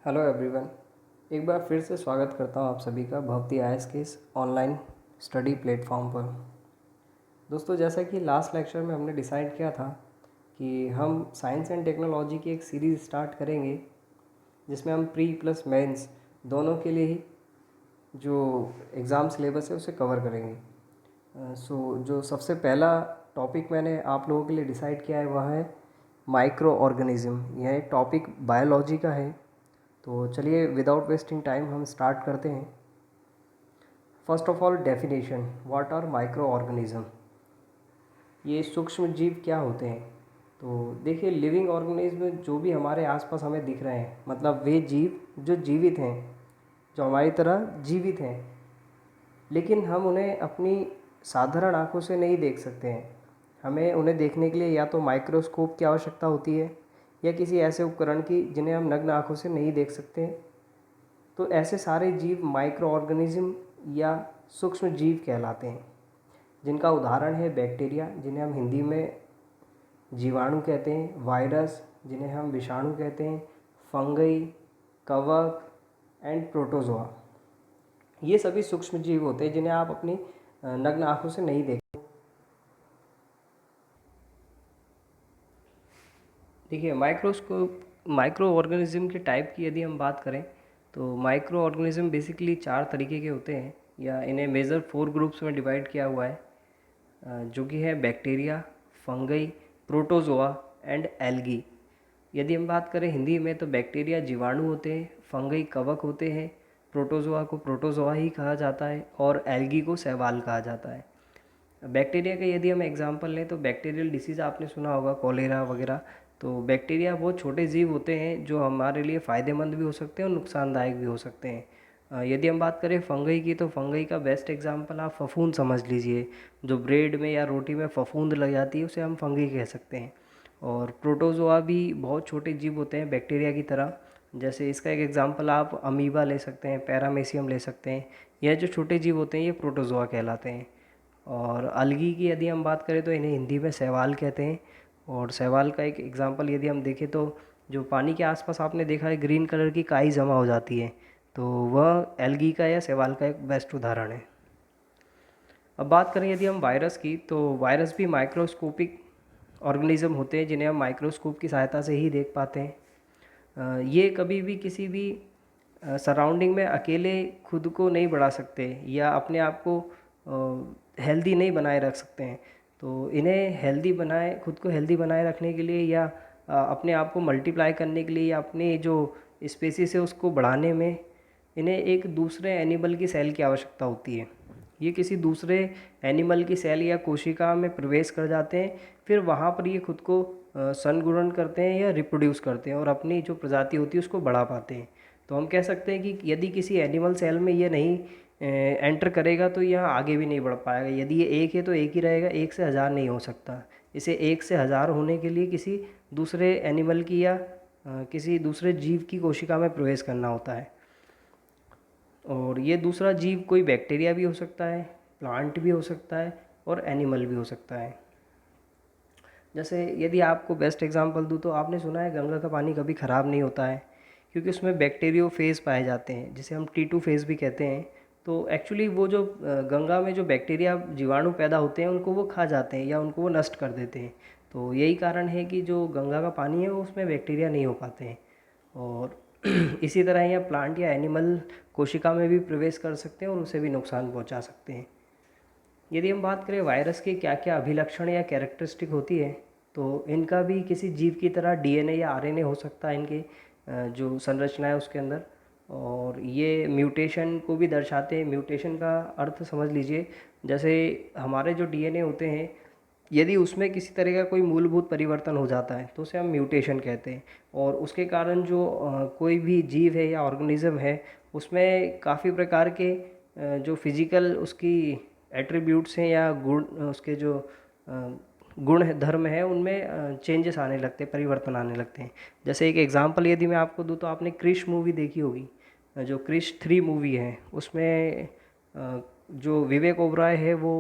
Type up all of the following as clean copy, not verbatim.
Hello everyone. एक बार फिर से स्वागत करता हूँ आप सभी का भक्ति आईएएस के इस ऑनलाइन स्टडी प्लेटफॉर्म पर। दोस्तों, जैसा कि लास्ट लेक्चर में हमने डिसाइड किया था कि हम साइंस एंड टेक्नोलॉजी की एक सीरीज़ स्टार्ट करेंगे जिसमें हम प्री प्लस मेंस दोनों के लिए ही जो एग्ज़ाम सिलेबस है उसे कवर करेंगे। जो सबसे पहला टॉपिक मैंने आप लोगों के लिए डिसाइड किया है वह है माइक्रो ऑर्गेनिज़म। यह एक टॉपिक बायोलॉजी का है। तो चलिए विदाउट वेस्टिंग टाइम हम स्टार्ट करते हैं। First of all definition, what are microorganism. ये सूक्ष्म जीव क्या होते हैं? तो देखिए, लिविंग ऑर्गेनिज्म जो भी हमारे आसपास हमें दिख रहे हैं, मतलब वे जीव जो जीवित हैं, जो हमारी तरह जीवित हैं, लेकिन हम उन्हें अपनी साधारण आँखों से नहीं देख सकते हैं। हमें उन्हें देखने के लिए या तो माइक्रोस्कोप की आवश्यकता होती है या किसी ऐसे उपकरण की जिन्हें हम नग्न आँखों से नहीं देख सकते। तो ऐसे सारे जीव माइक्रो ऑर्गेनिज्म या सूक्ष्म जीव कहलाते हैं, जिनका उदाहरण है बैक्टीरिया, जिन्हें हम हिंदी में जीवाणु कहते हैं, वायरस जिन्हें हम विषाणु कहते हैं, फंगई, कवक एंड प्रोटोजोआ। ये सभी सूक्ष्म जीव होते हैं जिन्हें आप अपनी नग्न आँखों से नहीं देख। देखिए, माइक्रो ऑर्गेनिज्म के टाइप की यदि हम बात करें तो माइक्रो ऑर्गेनिज्म बेसिकली 4 तरीके के होते हैं, या इन्हें मेजर 4 ग्रुप्स में डिवाइड किया हुआ है, जो कि है bacteria, fungi, protozoa and algae. यदि हम बात करें हिंदी में तो बैक्टीरिया जीवाणु होते हैं, फंगई कवक होते हैं, प्रोटोजोआ को प्रोटोजोआ ही कहा जाता है और एल्गी को शैवाल कहा जाता है। बैक्टीरिया का यदि हम एग्जांपल लें तो बैक्टीरियल डिसीज़ आपने सुना होगा, कॉलेरा वगैरह। तो बैक्टीरिया बहुत छोटे जीव होते हैं जो हमारे लिए फ़ायदेमंद भी हो सकते हैं और नुकसानदायक भी हो सकते हैं। यदि हम बात करें फंगई की तो फंगई का बेस्ट एग्जांपल आप फफूंद समझ लीजिए। जो ब्रेड में या रोटी में फफूंद लग जाती है उसे हम फंगई कह सकते हैं। और प्रोटोजोआ भी बहुत छोटे जीव होते हैं बैक्टीरिया की तरह। जैसे इसका एक एग्जांपल आप अमीबा ले सकते हैं, पैरामेसियम ले सकते हैं। यह जो छोटे जीव होते हैं ये प्रोटोजोआ कहलाते हैं। और अलगी की यदि हम बात करें तो इन्हें हिंदी में शैवाल कहते हैं। और शैवाल का एक एग्जांपल यदि हम देखें तो जो पानी के आसपास आपने देखा है ग्रीन कलर की काई जमा हो जाती है, तो वह एल्गी का या शैवाल का एक बेस्ट उदाहरण है। अब बात करें यदि हम वायरस की तो वायरस भी माइक्रोस्कोपिक ऑर्गेनिज्म होते हैं जिन्हें हम माइक्रोस्कोप की सहायता से ही देख पाते हैं। ये कभी भी किसी भी सराउंडिंग में अकेले खुद को नहीं बढ़ा सकते या अपने आप को हेल्दी नहीं बनाए रख सकते हैं। तो इन्हें हेल्दी बनाए खुद को हेल्दी बनाए रखने के लिए या अपने आप को मल्टीप्लाई करने के लिए या अपने जो स्पेसीज है उसको बढ़ाने में इन्हें एक दूसरे एनिमल की सेल की आवश्यकता होती है। ये किसी दूसरे एनिमल की सेल या कोशिका में प्रवेश कर जाते हैं, फिर वहाँ पर ये खुद को संगुणन करते हैं या रिप्रोड्यूस करते हैं और अपनी जो प्रजाति होती है उसको बढ़ा पाते हैं। तो हम कह सकते हैं कि यदि किसी एनिमल सेल में ये नहीं एंटर करेगा तो यह आगे भी नहीं बढ़ पाएगा। यदि ये एक है तो एक ही रहेगा, एक से हज़ार नहीं हो सकता। इसे एक से हज़ार होने के लिए किसी दूसरे एनिमल की या किसी दूसरे जीव की कोशिका में प्रवेश करना होता है। और ये दूसरा जीव कोई बैक्टीरिया भी हो सकता है, प्लांट भी हो सकता है और एनिमल भी हो सकता है। जैसे यदि आपको बेस्ट एग्जांपल दूँ तो आपने सुना है गंगा का पानी कभी ख़राब नहीं होता है, क्योंकि उसमें बैक्टीरियोफेज पाए जाते हैं जिसे हम T2 फेज भी कहते हैं। तो एक्चुअली वो जो गंगा में जो बैक्टीरिया जीवाणु पैदा होते हैं उनको वो खा जाते हैं या उनको वो नष्ट कर देते हैं। तो यही कारण है कि जो गंगा का पानी है वो उसमें बैक्टीरिया नहीं हो पाते हैं। और इसी तरह यह प्लांट या एनिमल कोशिका में भी प्रवेश कर सकते हैं और उसे भी नुकसान पहुंचा सकते हैं। यदि हम बात करें वायरस के क्या क्या अभिलक्षण या कैरेक्टरिस्टिक होती है, तो इनका भी किसी जीव की तरह डीएनए या आरएनए हो सकता है इनके जो संरचना है उसके अंदर। और ये म्यूटेशन को भी दर्शाते हैं। म्यूटेशन का अर्थ समझ लीजिए, जैसे हमारे जो डीएनए होते हैं यदि उसमें किसी तरह का कोई मूलभूत परिवर्तन हो जाता है तो उसे हम म्यूटेशन कहते हैं। और उसके कारण जो कोई भी जीव है या ऑर्गेनिज्म है उसमें काफ़ी प्रकार के जो फिजिकल उसकी एट्रीब्यूट्स हैं या गुण, उसके जो गुण धर्म है उनमें चेंजेस आने लगते हैं, परिवर्तन आने लगते हैं। जैसे एक एग्जांपल यदि मैं आपको दूं तो आपने क्रिश मूवी देखी होगी। जो क्रिश 3 मूवी है उसमें जो विवेक ओबराय है वो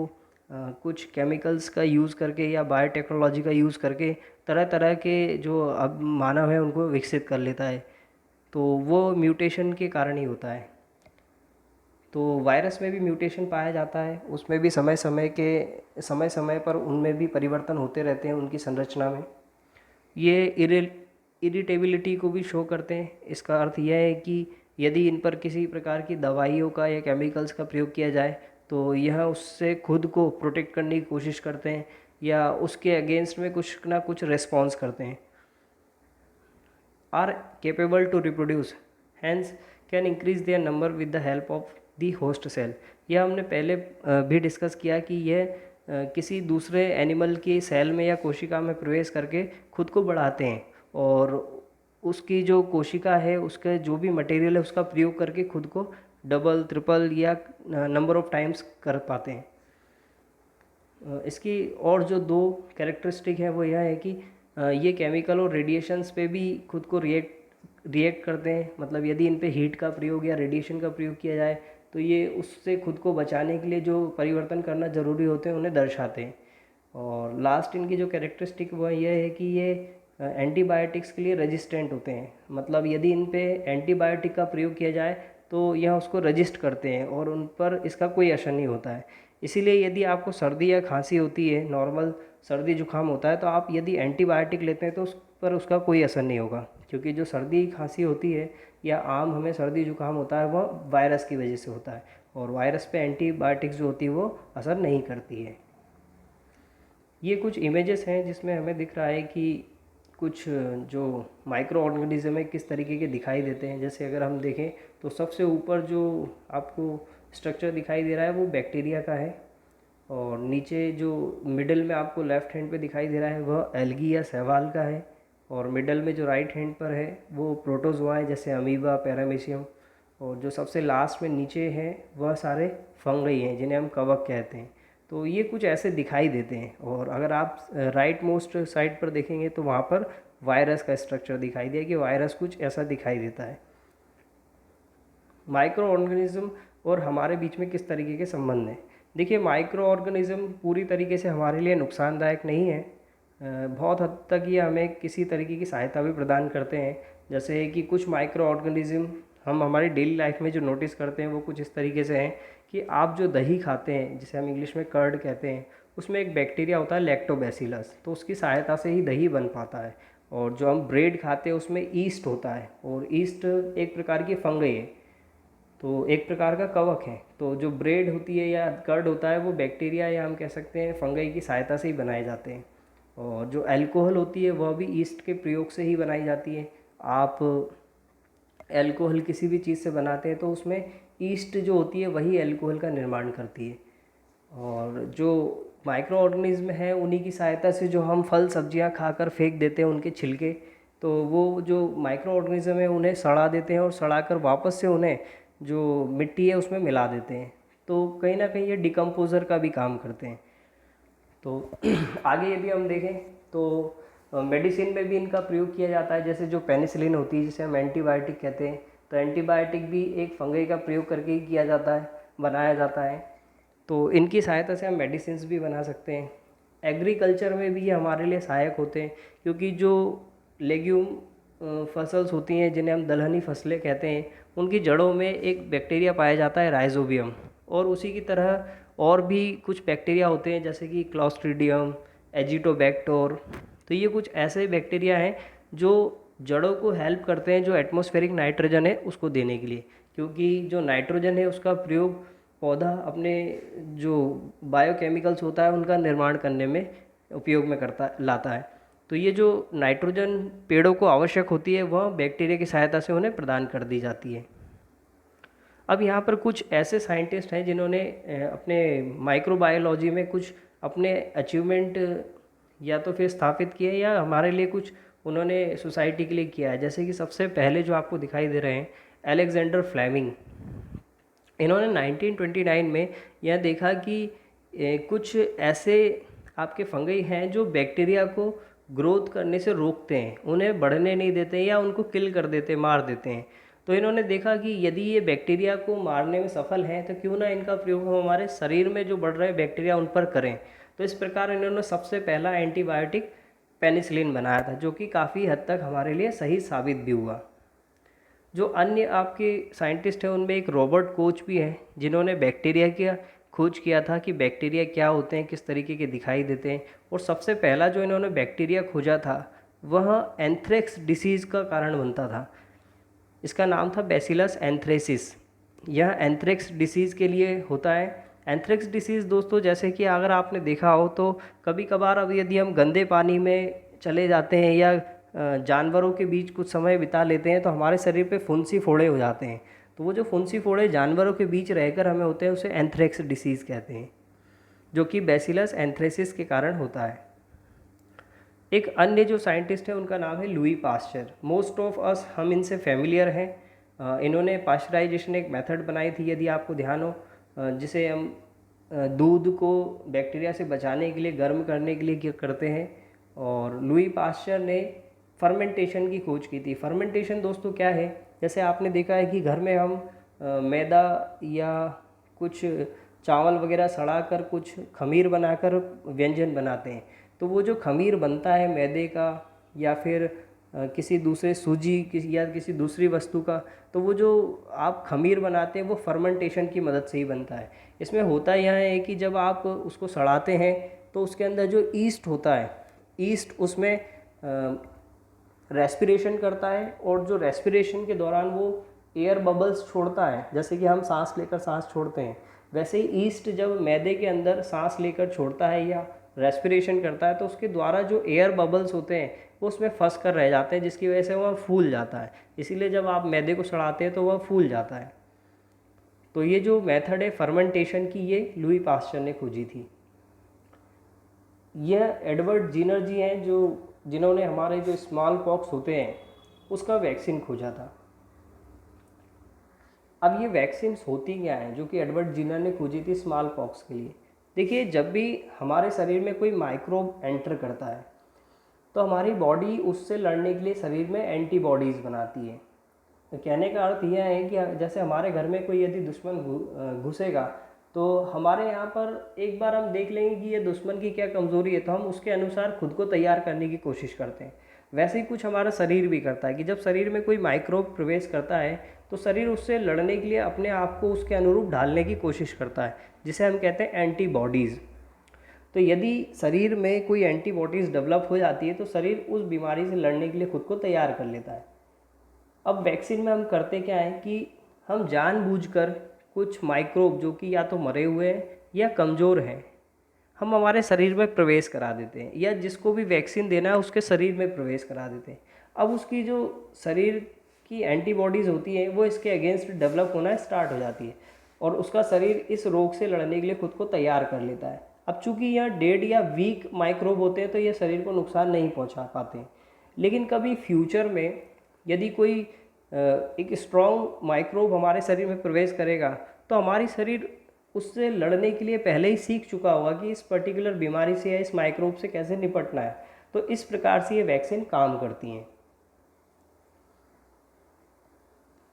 कुछ केमिकल्स का यूज़ करके या बायोटेक्नोलॉजी का यूज़ करके तरह तरह के जो अब मानव है उनको विकसित कर लेता है। तो वो म्यूटेशन के कारण ही होता है। तो वायरस में भी म्यूटेशन पाया जाता है, उसमें भी समय समय पर उनमें भी परिवर्तन होते रहते हैं उनकी संरचना में। ये इरिटेबिलिटी को भी शो करते हैं। इसका अर्थ यह है कि यदि इन पर किसी प्रकार की दवाइयों का या केमिकल्स का प्रयोग किया जाए तो यह उससे खुद को प्रोटेक्ट करने की कोशिश करते हैं या उसके अगेंस्ट में कुछ ना कुछ रिस्पॉन्स करते हैं। Are capable to reproduce, hence can increase their number with the help of the host cell. यह हमने पहले भी डिस्कस किया कि यह किसी दूसरे एनिमल के सेल में या कोशिका में प्रवेश करके खुद को बढ़ाते हैं और उसकी जो कोशिका है उसका जो भी मटेरियल है उसका प्रयोग करके खुद को डबल ट्रिपल या नंबर ऑफ टाइम्स कर पाते हैं। इसकी और जो दो कैरेक्टरिस्टिक है वो यह है कि ये केमिकल और रेडिएशंस पे भी खुद को रिएक्ट करते हैं। मतलब यदि इन पे हीट का प्रयोग या रेडिएशन का प्रयोग किया जाए तो ये उससे खुद को बचाने के लिए जो परिवर्तन करना ज़रूरी होते हैं उन्हें दर्शाते हैं। और लास्ट इनकी जो कैरेक्टरिस्टिक वो यह है कि ये एंटीबायोटिक्स के लिए रेजिस्टेंट होते हैं। मतलब यदि इन पे एंटीबायोटिक का प्रयोग किया जाए तो यह उसको रजिस्ट करते हैं और उन पर इसका कोई असर नहीं होता है। इसीलिए यदि आपको सर्दी या खांसी होती है, नॉर्मल सर्दी जुकाम होता है, तो आप यदि एंटीबायोटिक लेते हैं तो उस पर उसका कोई असर नहीं होगा, क्योंकि जो सर्दी खांसी होती है या आम हमें सर्दी जुकाम होता है वह वायरस की वजह से होता है और वायरस पे एंटीबायोटिक्स जो होती है वो असर नहीं करती है। ये कुछ इमेजेस हैं जिसमें हमें दिख रहा है कि कुछ जो माइक्रो ऑर्गेनिज्म है किस तरीके के दिखाई देते हैं। जैसे अगर हम देखें तो सबसे ऊपर जो आपको स्ट्रक्चर दिखाई दे रहा है वो बैक्टीरिया का है और नीचे जो मिडल में आपको लेफ़्ट हैंड पे दिखाई दे रहा है वह एल्गी या शैवाल का है और मिडल में जो राइट हैंड पर है वो प्रोटोजोआ है जैसे अमीबा, पैरामीशियम। और जो सबसे लास्ट में नीचे हैं वह सारे फंगई हैं जिन्हें हम कवक कहते हैं। तो ये कुछ ऐसे दिखाई देते हैं और अगर आप राइट मोस्ट साइड पर देखेंगे तो वहाँ पर वायरस का स्ट्रक्चर दिखाई दिया कि वायरस कुछ ऐसा दिखाई देता है। माइक्रो ऑर्गेनिज्म और हमारे बीच में किस तरीके के संबंध हैं। देखिए, माइक्रो ऑर्गेनिज्म पूरी तरीके से हमारे लिए नुकसानदायक नहीं है। बहुत हद तक ये हमें किसी तरीके की सहायता भी प्रदान करते हैं। जैसे कि कुछ माइक्रो ऑर्गेनिज्म हम हमारी डेली लाइफ में जो नोटिस करते हैं वो कुछ इस तरीके से हैं कि आप जो दही खाते हैं जिसे हम इंग्लिश में कर्ड कहते हैं, उसमें एक बैक्टीरिया होता है लैक्टोबैसिलस, तो उसकी सहायता से ही दही बन पाता है। और जो हम ब्रेड खाते हैं उसमें ईस्ट होता है और ईस्ट एक प्रकार की फंगई है, तो एक प्रकार का कवक है। तो जो ब्रेड होती है या कर्ड होता है वो बैक्टीरिया या हम कह सकते हैं फंगई की सहायता से ही बनाए जाते हैं। और जो अल्कोहल होती है वह भी ईस्ट के प्रयोग से ही बनाई जाती है। आप अल्कोहल किसी भी चीज़ से बनाते हैं तो उसमें ईस्ट जो होती है वही अल्कोहल का निर्माण करती है। और जो माइक्रो ऑर्गेनिज्म है उन्हीं की सहायता से जो हम फल सब्जियां खाकर फेंक देते हैं उनके छिलके, तो वो जो माइक्रो ऑर्गेनिज्म है उन्हें सड़ा देते हैं और सड़ाकर वापस से उन्हें जो मिट्टी है उसमें मिला देते हैं। तो कहीं ना कहीं ये डिकम्पोज़र का भी काम करते हैं। तो आगे यदि हम देखें तो मेडिसिन में भी इनका प्रयोग किया जाता है। जैसे जो पेनिसिलिन होती है जिसे हम एंटीबायोटिक कहते हैं, तो एंटीबायोटिक भी एक फंगई का प्रयोग करके ही किया जाता है, बनाया जाता है। तो इनकी सहायता से हम मेडिसिन्स भी बना सकते हैं। एग्रीकल्चर में भी ये हमारे लिए सहायक होते हैं, क्योंकि जो लेग्यूम फसल्स होती हैं जिन्हें हम दलहनी फसलें कहते हैं, उनकी जड़ों में एक बैक्टीरिया पाया जाता है राइजोबियम, और उसी की तरह और भी कुछ बैक्टीरिया होते हैं जैसे कि क्लॉस्ट्रीडियम, एजिटोबैक्टर। तो ये कुछ ऐसे बैक्टीरिया हैं जो जड़ों को हेल्प करते हैं जो एटमॉस्फेरिक नाइट्रोजन है उसको देने के लिए, क्योंकि जो नाइट्रोजन है उसका प्रयोग पौधा अपने जो बायोकेमिकल्स होता है उनका निर्माण करने में उपयोग में लाता है। तो ये जो नाइट्रोजन पेड़ों को आवश्यक होती है वह बैक्टीरिया की सहायता से उन्हें प्रदान कर दी जाती है। अब यहाँ पर कुछ ऐसे साइंटिस्ट हैं जिन्होंने अपने माइक्रोबायोलॉजी में कुछ अपने अचीवमेंट या तो फिर स्थापित किए या हमारे लिए कुछ उन्होंने सोसाइटी के लिए किया है। जैसे कि सबसे पहले जो आपको दिखाई दे रहे हैं अलेक्जेंडर फ्लेमिंग, इन्होंने 1929 में यह देखा कि कुछ ऐसे आपके फंगई हैं जो बैक्टीरिया को ग्रोथ करने से रोकते हैं, उन्हें बढ़ने नहीं देते या उनको किल कर देते, मार देते हैं। तो इन्होंने देखा कि यदि ये बैक्टीरिया को मारने में सफल हैं तो क्यों ना इनका प्रयोग हम हमारे शरीर में जो बढ़ रहे बैक्टीरिया उन पर करें। तो इस प्रकार इन्होंने सबसे पहला एंटीबायोटिक पेनिसिलिन बनाया था, जो कि काफ़ी हद तक हमारे लिए सही साबित भी हुआ। जो अन्य आपके साइंटिस्ट हैं उनमें एक रॉबर्ट कोच भी हैं जिन्होंने बैक्टीरिया की खोज किया था कि बैक्टीरिया क्या होते हैं, किस तरीके के दिखाई देते हैं। और सबसे पहला जो इन्होंने बैक्टीरिया खोजा था वह एंथ्रेक्स डिसीज़ का कारण बनता था। इसका नाम था बैसिलस एंथ्रेसिस। यह एंथ्रेक्स डिसीज़ के लिए होता है। एंथ्रेक्स डिसीज़ दोस्तों, जैसे कि अगर आपने देखा हो तो कभी कभार अब यदि हम गंदे पानी में चले जाते हैं या जानवरों के बीच कुछ समय बिता लेते हैं तो हमारे शरीर पे फुंसी फोड़े हो जाते हैं। तो वो जो फुंसी फोड़े जानवरों के बीच रहकर हमें होते हैं उसे एंथ्रेक्स डिसीज़ कहते हैं, जो कि बैसिलस एंथ्रेसिस के कारण होता है। एक अन्य जो साइंटिस्ट है उनका नाम है Louis Pasteur. Most of us हम इनसे फेमिलियर हैं। इन्होंने पास्चराइजेशन एक मेथड बनाई थी, यदि आपको ध्यान हो, जिसे हम दूध को बैक्टीरिया से बचाने के लिए, गर्म करने के लिए क्या करते हैं। और लुई पास्चर ने फर्मेंटेशन की खोज की थी। फर्मेंटेशन दोस्तों क्या है, जैसे आपने देखा है कि घर में हम मैदा या कुछ चावल वगैरह सड़ा कर कुछ खमीर बनाकर व्यंजन बनाते हैं। तो वो जो खमीर बनता है मैदे का या फिर किसी दूसरे सूजी या किसी दूसरी वस्तु का, तो वो जो आप खमीर बनाते हैं वो फर्मेंटेशन की मदद से ही बनता है। इसमें होता यह है कि जब आप उसको सड़ाते हैं तो उसके अंदर जो ईस्ट होता है, ईस्ट उसमें रेस्पिरेशन करता है और जो रेस्पिरेशन के दौरान वो एयर बबल्स छोड़ता है। जैसे कि हम सांस लेकर सांस छोड़ते हैं, वैसे ही ईस्ट जब मैदे के अंदर सांस लेकर छोड़ता है या रेस्पिरेशन करता है तो उसके द्वारा जो एयर बबल्स होते हैं वो उसमें फंस कर रह जाते हैं, जिसकी वजह से वह फूल जाता है। इसीलिए जब आप मैदे को सड़ाते हैं तो वह फूल जाता है। तो ये जो मेथड है फर्मेंटेशन की, ये लुई पास्चर ने खोजी थी। यह एडवर्ड जीनर जी हैं जिन्होंने हमारे जो स्मॉल पॉक्स होते हैं उसका वैक्सीन खोजा था। अब ये वैक्सीन होती क्या है जो कि एडवर्ड जीनर ने खोजी थी स्मॉल पॉक्स के लिए। देखिए, जब भी हमारे शरीर में कोई माइक्रोब एंटर करता है तो हमारी बॉडी उससे लड़ने के लिए शरीर में एंटीबॉडीज़ बनाती है। तो कहने का अर्थ यह है कि जैसे हमारे घर में कोई यदि दुश्मन घुसेगा तो हमारे यहाँ पर एक बार हम देख लेंगे कि ये दुश्मन की क्या कमज़ोरी है, तो हम उसके अनुसार खुद को तैयार करने की कोशिश करते हैं। वैसे ही कुछ हमारा शरीर भी करता है कि जब शरीर में कोई माइक्रोब प्रवेश करता है तो शरीर उससे लड़ने के लिए अपने आप को उसके अनुरूप ढालने की कोशिश करता है, जिसे हम कहते हैं एंटीबॉडीज़। तो यदि शरीर में कोई एंटीबॉडीज़ डेवलप हो जाती है तो शरीर उस बीमारी से लड़ने के लिए खुद को तैयार कर लेता है। अब वैक्सीन में हम करते क्या है कि हम जानबूझकर कुछ माइक्रोब जो कि या तो मरे हुए हैं या कमज़ोर हैं, हम हमारे शरीर में प्रवेश करा देते हैं, या जिसको भी वैक्सीन देना है उसके शरीर में प्रवेश करा देते हैं। अब उसकी जो शरीर की एंटीबॉडीज़ होती हैं वो इसके अगेंस्ट डेवलप होना स्टार्ट हो जाती है और उसका शरीर इस रोग से लड़ने के लिए खुद को तैयार कर लेता है। अब चूंकि यह डेड या वीक माइक्रोब होते हैं तो ये शरीर को नुकसान नहीं पहुंचा पाते, लेकिन कभी फ्यूचर में यदि कोई एक स्ट्रॉन्ग माइक्रोब हमारे शरीर में प्रवेश करेगा तो हमारी शरीर उससे लड़ने के लिए पहले ही सीख चुका होगा कि इस पर्टिकुलर बीमारी से या इस माइक्रोब से कैसे निपटना है। तो इस प्रकार से ये वैक्सीन काम करती हैं।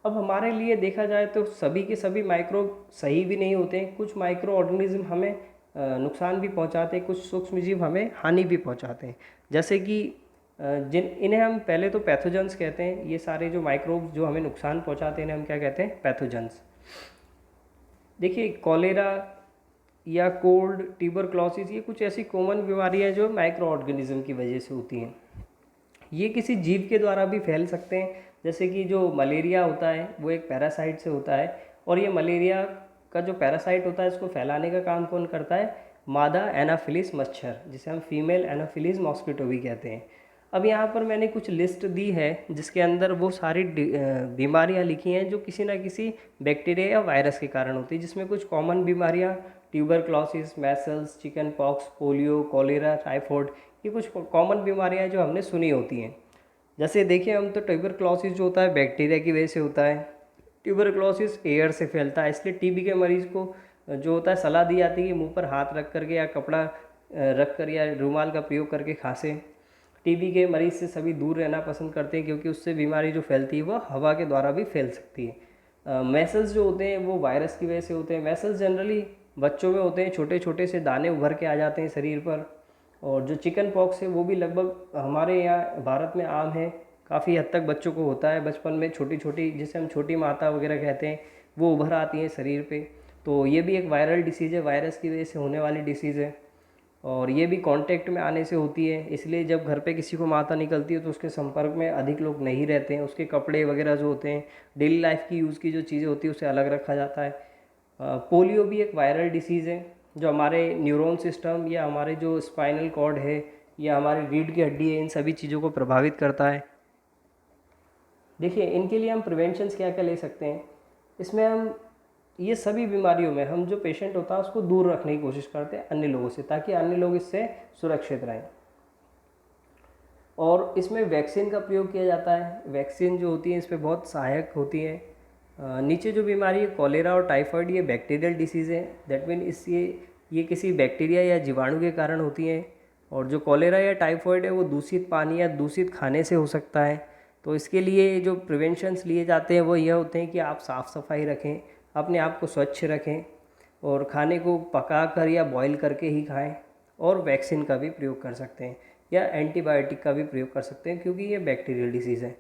अब हमारे लिए देखा जाए तो सभी के सभी माइक्रोब सही भी नहीं होते हैं। कुछ माइक्रो ऑर्गेनिज्म हमें नुकसान भी पहुंचाते हैं, कुछ सूक्ष्मजीव हमें हानि भी पहुंचाते हैं। जैसे कि इन्हें हम पहले तो पैथोजेंस कहते हैं। ये सारे जो माइक्रोब जो हमें नुकसान पहुंचाते हैं इन्हें हम क्या कहते हैं, पैथोजेंस। देखिए, कॉलेरा या कोल्ड, ट्यूबरक्लोसिस, ये कुछ ऐसी कॉमन बीमारियां जो माइक्रो ऑर्गेनिज्म की वजह से होती हैं। ये किसी जीव के द्वारा भी फैल सकते हैं। जैसे कि जो मलेरिया होता है वो एक पैरासाइट से होता है, और ये मलेरिया का जो पैरासाइट होता है इसको फैलाने का काम कौन करता है, मादा एनाफिलिस मच्छर, जिसे हम फीमेल एनाफिलिस मॉस्किटो भी कहते हैं। अब यहाँ पर मैंने कुछ लिस्ट दी है जिसके अंदर वो सारी बीमारियाँ लिखी हैं जो किसी ना किसी बैक्टीरिया या वायरस के कारण होती है, जिसमें कुछ कॉमन बीमारियाँ tuberculosis, measles, chickenpox, polio, cholera, typhoid, ये कुछ कॉमन बीमारियाँ जो हमने सुनी होती हैं। जैसे देखिए, हम तो ट्यूबरक्लोसिस जो होता है बैक्टीरिया की वजह से होता है। ट्यूबरक्लोसिस एयर से फैलता है, इसलिए टीबी के मरीज़ को जो होता है सलाह दी जाती है कि मुंह पर हाथ रख करके या कपड़ा रख कर या रुमाल का प्रयोग करके खांसे। टीबी के मरीज़ से सभी दूर रहना पसंद करते हैं क्योंकि उससे बीमारी जो फैलती है वो हवा के द्वारा भी फैल सकती है। मैसल्स जो होते हैं वो वायरस की वजह से होते हैं। मैसल्स जनरली बच्चों में होते हैं, छोटे छोटे से दाने उभर के आ जाते हैं शरीर पर। और जो चिकन पॉक्स है वो भी लगभग हमारे यहाँ भारत में आम है, काफ़ी हद तक बच्चों को होता है बचपन में, छोटी छोटी जिसे हम छोटी माता वगैरह कहते हैं, वो उभर आती हैं शरीर पे। तो ये भी एक वायरल डिसीज़ है, वायरस की वजह से होने वाली डिसीज़ है, और ये भी कांटेक्ट में आने से होती है। इसलिए जब घर पे किसी को माता निकलती है तो उसके संपर्क में अधिक लोग नहीं रहते हैं, उसके कपड़े वगैरह जो होते हैं, डेली लाइफ की यूज़ की जो चीज़ें होती है उसे अलग रखा जाता है। पोलियो भी एक वायरल डिसीज़ है जो हमारे न्यूरॉन सिस्टम या हमारे जो स्पाइनल कॉर्ड है या हमारी रीढ़ की हड्डी है, इन सभी चीज़ों को प्रभावित करता है। देखिए, इनके लिए हम प्रिवेंशंस क्या क्या ले सकते हैं। इसमें हम ये सभी बीमारियों में हम जो पेशेंट होता है उसको दूर रखने की कोशिश करते हैं अन्य लोगों से, ताकि अन्य लोग इससे सुरक्षित रहें। और इसमें वैक्सीन का प्रयोग किया जाता है। वैक्सीन जो होती है इस पर बहुत सहायक होती है। नीचे जो बीमारी है कॉलेरा और टाइफाइड, ये बैक्टीरियल डिसीज़ है। दैट मीन ये किसी बैक्टीरिया या जीवाणु के कारण होती हैं। और जो कॉलेरा या टाइफाइड है वो दूषित पानी या दूषित खाने से हो सकता है। तो इसके लिए जो प्रिवेंशंस लिए जाते हैं वो यह होते हैं कि आप साफ़ सफाई रखें, अपने आप को स्वच्छ रखें, और खाने को पका कर या बॉईल करके ही खाएं, और वैक्सीन का भी प्रयोग कर सकते हैं या एंटीबायोटिक का भी प्रयोग कर सकते हैं, क्योंकि ये बैक्टीरियल डिसीज़ है।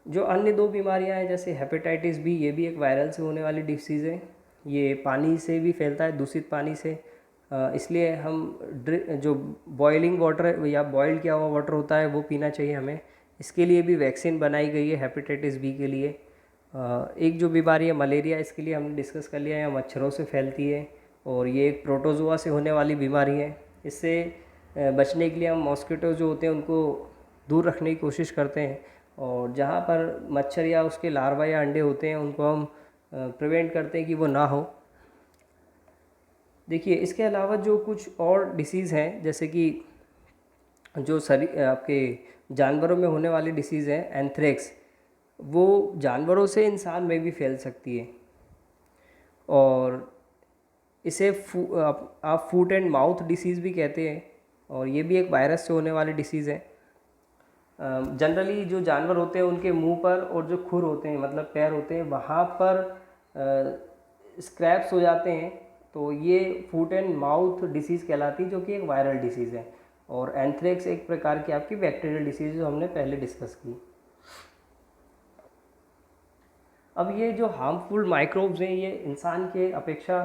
जो अन्य दो बीमारियां हैं जैसे हेपेटाइटिस बी, ये भी एक वायरल से होने वाली डिसीज़ है। ये पानी से भी फैलता है, दूषित पानी से। इसलिए हम जो बॉइलिंग वाटर या बॉइल्ड किया हुआ वाटर होता है वो पीना चाहिए हमें। इसके लिए भी वैक्सीन बनाई गई है हेपेटाइटिस बी के लिए। एक जो बीमारी है मलेरिया, इसके लिए हमने डिस्कस कर लिया है, मच्छरों से फैलती है और ये एक प्रोटोजोआ से होने वाली बीमारी है। इससे बचने के लिए हम मॉस्किटो जो होते हैं उनको दूर रखने की कोशिश करते हैं, और जहाँ पर मच्छर या उसके लार्वा या अंडे होते हैं उनको हम प्रिवेंट करते हैं कि वो ना हो। देखिए, इसके अलावा जो कुछ और डिसीज़ हैं जैसे कि जो शरीर आपके जानवरों में होने वाली डिसीज़ है एंथ्रेक्स, वो जानवरों से इंसान में भी फैल सकती है। और इसे आप फूट एंड माउथ डिसीज़ भी कहते हैं, और ये भी एक वायरस से होने वाली डिसीज़ है। जनरली जो जानवर होते हैं उनके मुंह पर और जो खुर होते हैं, मतलब पैर होते हैं, वहाँ पर स्क्रैप्स हो जाते हैं, तो ये फूट एंड माउथ डिसीज़ कहलाती है, जो कि एक वायरल डिसीज़ है। और एंथ्रेक्स एक प्रकार की आपकी बैक्टीरियल डिसीज़ जो हमने पहले डिस्कस की। अब ये जो हार्मफुल माइक्रोब्स हैं ये इंसान के अपेक्षा,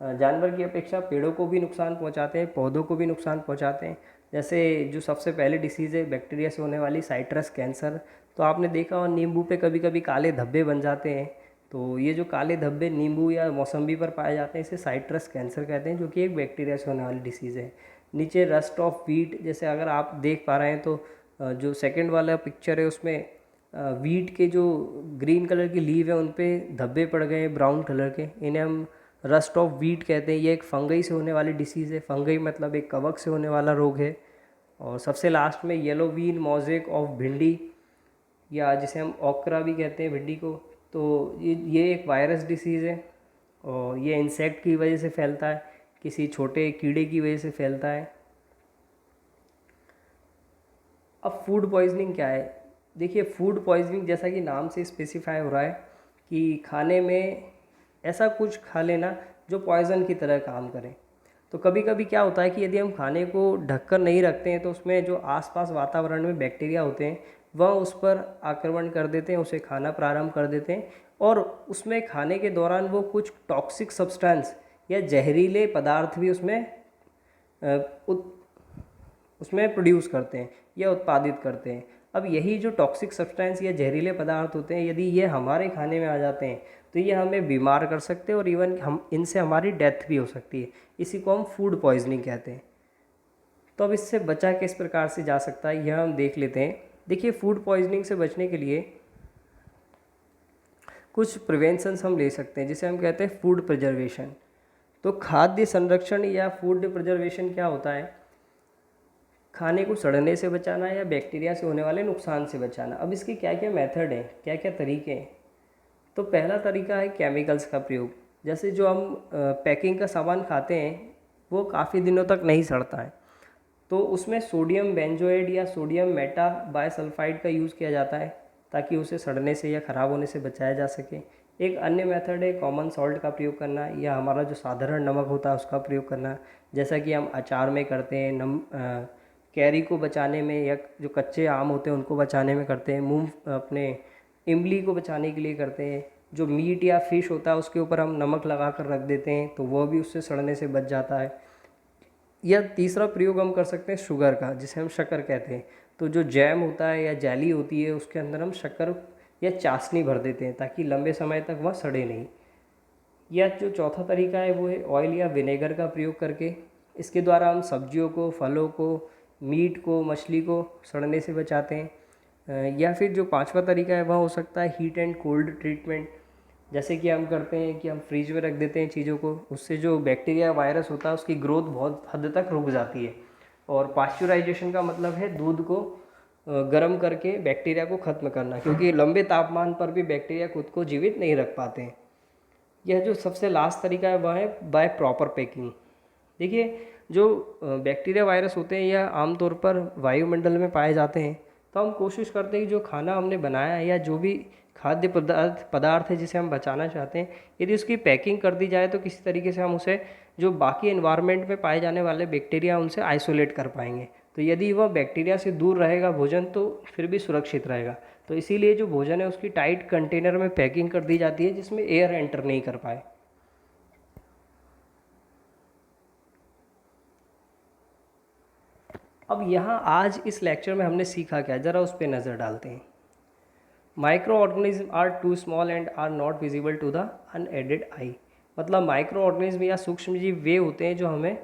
जानवर की अपेक्षा पेड़ों को भी नुकसान पहुंचाते हैं, पौधों को भी नुकसान पहुंचाते हैं। जैसे जो सबसे पहले डिसीज़ है बैक्टीरिया से होने वाली साइट्रस कैंसर, तो आपने देखा हो नींबू पे कभी कभी काले धब्बे बन जाते हैं। तो ये जो काले धब्बे नींबू या मौसम्बी पर पाए जाते हैं इसे साइट्रस कैंसर कहते हैं, जो कि एक बैक्टीरिया से होने वाली डिसीज़ है। नीचे रस्ट ऑफ व्हीट, जैसे अगर आप देख पा रहे हैं तो जो सेकंड वाला पिक्चर है उसमें वीट के जो ग्रीन कलर की लीव है उन पे धब्बे पड़ गए ब्राउन कलर के, इन्हें हम रस्ट ऑफ वीट कहते हैं। ये एक फंगई से होने वाली डिसीज़ है। फंगई मतलब एक कवक से होने वाला रोग है। और सबसे लास्ट में येलो वीन मोज़ेक ऑफ भिंडी, या जिसे हम ओकरा भी कहते हैं भिंडी को, तो ये एक वायरस डिसीज़ है, और ये इंसेक्ट की वजह से फैलता है, किसी छोटे कीड़े की वजह से फैलता है। अब फूड पॉइजनिंग क्या है। देखिए, फूड पॉइजनिंग जैसा कि नाम से स्पेसिफाई हो रहा है कि खाने में ऐसा कुछ खा लेना जो पॉइज़न की तरह काम करे। तो कभी कभी क्या होता है कि यदि हम खाने को ढककर नहीं रखते हैं तो उसमें जो आसपास वातावरण में बैक्टीरिया होते हैं वह उस पर आक्रमण कर देते हैं, उसे खाना प्रारंभ कर देते हैं, और उसमें खाने के दौरान वो कुछ टॉक्सिक सब्सटेंस या जहरीले पदार्थ भी उसमें प्रोड्यूस करते हैं या उत्पादित करते हैं। अब यही जो टॉक्सिक सब्सटेंस या जहरीले पदार्थ होते हैं, यदि ये हमारे खाने में आ जाते हैं तो ये हमें बीमार कर सकते हैं, और इवन हम इनसे हमारी डेथ भी हो सकती है। इसी को हम फूड पॉइजनिंग कहते हैं। तो अब इससे बचा किस प्रकार से जा सकता है यह हम देख लेते हैं। देखिए, फूड पॉइजनिंग से बचने के लिए कुछ प्रिवेंशंस हम ले सकते हैं, जिसे हम कहते हैं फूड प्रिजर्वेशन। तो खाद्य संरक्षण या फूड प्रिजर्वेशन क्या होता है? खाने को सड़ने से बचाना या बैक्टीरिया से होने वाले नुकसान से बचाना। अब इसके क्या क्या मेथड हैं, क्या क्या तरीके हैं? तो पहला तरीका है केमिकल्स का प्रयोग। जैसे जो हम पैकिंग का सामान खाते हैं वो काफ़ी दिनों तक नहीं सड़ता है, तो उसमें सोडियम बेंजोएट या सोडियम मेटा बायसल्फाइड का यूज़ किया जाता है ताकि उसे सड़ने से या ख़राब होने से बचाया जा सके। एक अन्य मेथड है कॉमन सॉल्ट का प्रयोग करना, या हमारा जो साधारण नमक होता है उसका प्रयोग करना, जैसा कि हम अचार में करते हैं, कैरी को बचाने में, या जो कच्चे आम होते हैं उनको बचाने में करते हैं। मूंग अपने इमली को बचाने के लिए करते हैं। जो मीट या फिश होता है उसके ऊपर हम नमक लगा कर रख देते हैं तो वह भी उससे सड़ने से बच जाता है। या तीसरा प्रयोग हम कर सकते हैं शुगर का, जिसे हम शक्कर कहते हैं। तो जो जैम होता है या जेली होती है उसके अंदर हम शक्कर या चाशनी भर देते हैं ताकि लंबे समय तक वह सड़े नहीं। या जो चौथा तरीका है वो है ऑयल या विनेगर का प्रयोग करके। इसके द्वारा हम सब्जियों को, फलों को, मीट को, मछली को सड़ने से बचाते हैं। या फिर जो पांचवा तरीका है वह हो सकता है हीट एंड कोल्ड ट्रीटमेंट। जैसे कि हम करते हैं कि हम फ्रिज में रख देते हैं चीज़ों को, उससे जो बैक्टीरिया वायरस होता है उसकी ग्रोथ बहुत हद तक रुक जाती है। और पाश्चराइजेशन का मतलब है दूध को गर्म करके बैक्टीरिया को ख़त्म करना, क्योंकि लंबे तापमान पर भी बैक्टीरिया खुद को जीवित नहीं रख पाते हैं। यह जो सबसे लास्ट तरीका है वह है बाय प्रॉपर पैकिंग। देखिए, जो बैक्टीरिया वायरस होते हैं यह आमतौर पर वायुमंडल में पाए जाते हैं। तो हम कोशिश करते हैं कि जो खाना हमने बनाया है या जो भी खाद्य पदार्थ है जिसे हम बचाना चाहते हैं, यदि उसकी पैकिंग कर दी जाए तो किसी तरीके से हम उसे जो बाकी एनवायरनमेंट में पाए जाने वाले बैक्टीरिया उनसे आइसोलेट कर पाएंगे। तो यदि वह बैक्टीरिया से दूर रहेगा भोजन तो फिर भी सुरक्षित रहेगा। तो इसीलिए जो भोजन है उसकी टाइट कंटेनर में पैकिंग कर दी जाती है जिसमें एयर एंटर नहीं कर पाए। अब यहाँ आज इस लेक्चर में हमने सीखा क्या, ज़रा उस पर नज़र डालते हैं। Microorganism are too small and are not visible to the unaided eye. मतलब माइक्रो ऑर्गेनिज्म या सूक्ष्म जीव वे होते हैं जो हमें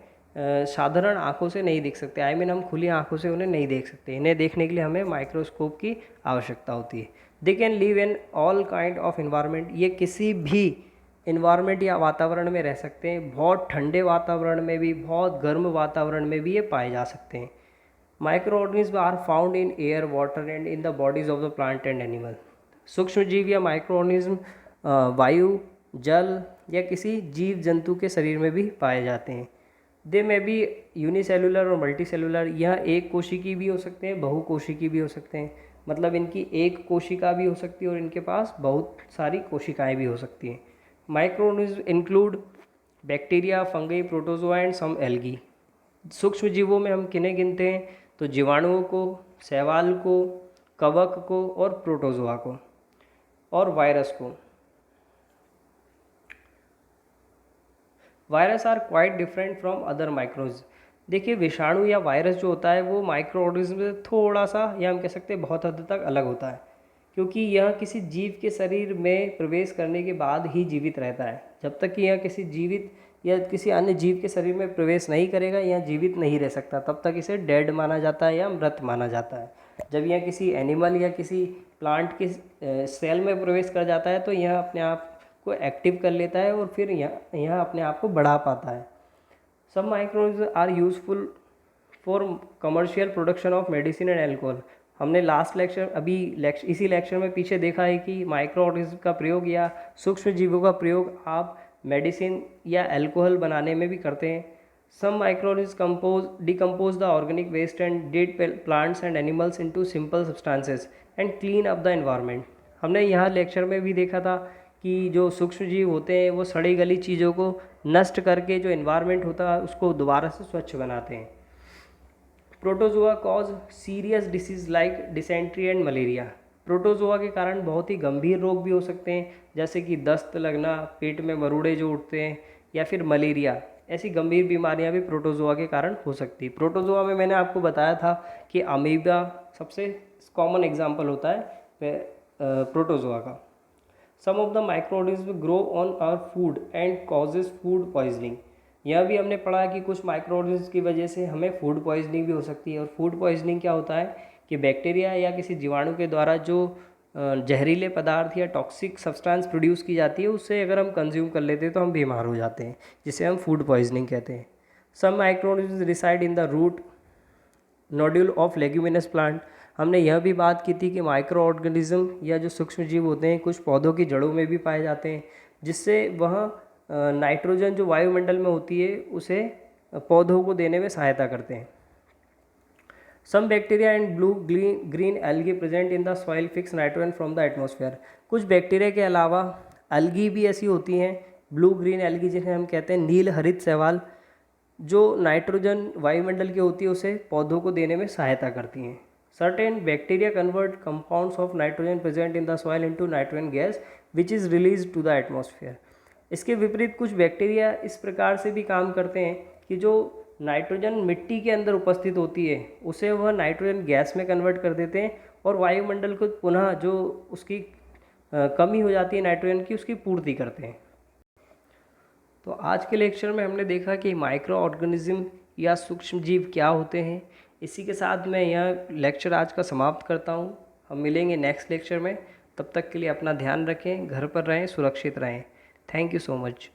साधारण आंखों से नहीं दिख सकते। आई मीन हम खुली आंखों से उन्हें नहीं देख सकते। इन्हें देखने के लिए हमें माइक्रोस्कोप की आवश्यकता होती है। They can live in all kind of environment. ये किसी भी इन्वायरमेंट या वातावरण में रह सकते हैं। बहुत ठंडे वातावरण में भी, बहुत गर्म वातावरण में भी ये पाए जा सकते हैं। Microorganism are found in air, water and in the bodies of the plant and animal. सूक्ष्म जीव या माइक्रो ऑर्गेनिज्म वायु, जल या किसी जीव जंतु के शरीर में भी पाए जाते हैं। दे में भी यूनिसेलुलर और मल्टीसेलुलर। यह एक कोशिकी भी हो सकते हैं, बहुकोशिकी भी हो सकते हैं। मतलब इनकी एक कोशिका भी हो सकती है और इनके पास बहुत सारी कोशिकाएं भी हो सकती हैं। Microorganism include bacteria, fungi, protozoa and some algae. सूक्ष्म जीवों में हम किन्हें गिनते हैं? तो जीवाणुओं को, शैवाल को, कवक को और प्रोटोजोआ को और वायरस को। Virus are quite different from other micros. देखिए, विषाणु या वायरस जो होता है वो माइक्रो ऑर्गेनिज्म से थोड़ा सा, या हम कह सकते हैं बहुत हद तक अलग होता है, क्योंकि यह किसी जीव के शरीर में प्रवेश करने के बाद ही जीवित रहता है। जब तक कि यह किसी जीवित या किसी अन्य जीव के शरीर में प्रवेश नहीं करेगा यह जीवित नहीं रह सकता। तब तक इसे डेड माना जाता है या मृत माना जाता है। जब यह किसी एनिमल या किसी प्लांट के सेल में प्रवेश कर जाता है तो यह अपने आप को एक्टिव कर लेता है और फिर यह अपने आप को बढ़ा पाता है। सब microorganism are useful for commercial production of medicine and alcohol. हमने लास्ट लेक्चर इसी लेक्चर में पीछे देखा है कि माइक्रो ऑर्गेनिज्म का प्रयोग या सूक्ष्म जीवों का प्रयोग आप मेडिसिन या अल्कोहल बनाने में भी करते हैं। Some microorganism decompose the organic waste and dead plants and animals into simple substances and clean up the environment. हमने यहाँ लेक्चर में भी देखा था कि जो सूक्ष्म जीव होते हैं वो सड़ी गली चीज़ों को नष्ट करके जो एनवायरनमेंट होता है उसको दोबारा से स्वच्छ बनाते हैं। Protozoa cause serious disease like dysentery and malaria. Protozoa के कारण बहुत ही गंभीर रोग भी हो सकते हैं, जैसे कि दस्त लगना, पेट में मरूड़े जो उठते हैं, या फिर मलेरिया। ऐसी गंभीर बीमारियां भी प्रोटोजोआ के कारण हो सकती है। प्रोटोजोआ में मैंने आपको बताया था कि अमीबा सबसे कॉमन एग्जाम्पल होता है प्रोटोजोआ का। Some of the microorganism grow on our food and causes food poisoning. यह भी हमने पढ़ा कि कुछ माइक्रो ऑर्गेनिज्म की वजह से हमें फूड पॉइजनिंग भी हो सकती है। और फूड पॉइजनिंग क्या होता है कि बैक्टीरिया या किसी जीवाणु के द्वारा जो जहरीले पदार्थ या टॉक्सिक सब्सटेंस प्रोड्यूस की जाती है उससे अगर हम कंज्यूम कर लेते हैं तो हम बीमार हो जाते हैं, जिसे हम फूड पॉइजनिंग कहते हैं। Some microorganism reside in the root nodule of leguminous plant. हमने यह भी बात की थी कि माइक्रो ऑर्गेनिज्म या जो सूक्ष्म जीव होते हैं कुछ पौधों की जड़ों में भी पाए जाते हैं, जिससे वह नाइट्रोजन जो वायुमंडल में होती है उसे पौधों को देने में सहायता करते हैं। Some bacteria and blue green algae present in the soil fix nitrogen from the atmosphere. कुछ बैक्टीरिया के अलावा एल्गी भी ऐसी होती हैं, ब्लू ग्रीन एल्गी जिन्हें हम कहते हैं नील हरित शैवाल, जो नाइट्रोजन वायुमंडल की होती है उसे पौधों को देने में सहायता करती हैं। Certain bacteria convert compounds of nitrogen present in the soil into nitrogen gas which is release to the atmosphere. इसके विपरीत कुछ बैक्टीरिया इस प्रकार से भी काम करते हैं कि जो नाइट्रोजन मिट्टी के अंदर उपस्थित होती है उसे वह नाइट्रोजन गैस में कन्वर्ट कर देते हैं और वायुमंडल को पुनः जो उसकी कमी हो जाती है नाइट्रोजन की उसकी पूर्ति करते हैं। तो आज के लेक्चर में हमने देखा कि माइक्रो ऑर्गेनिज्म या सूक्ष्म जीव क्या होते हैं। इसी के साथ मैं यह लेक्चर आज का समाप्त करता हूँ। हम मिलेंगे नेक्स्ट लेक्चर में। तब तक के लिए अपना ध्यान रखें, घर पर रहें, सुरक्षित रहें। Thank you so much.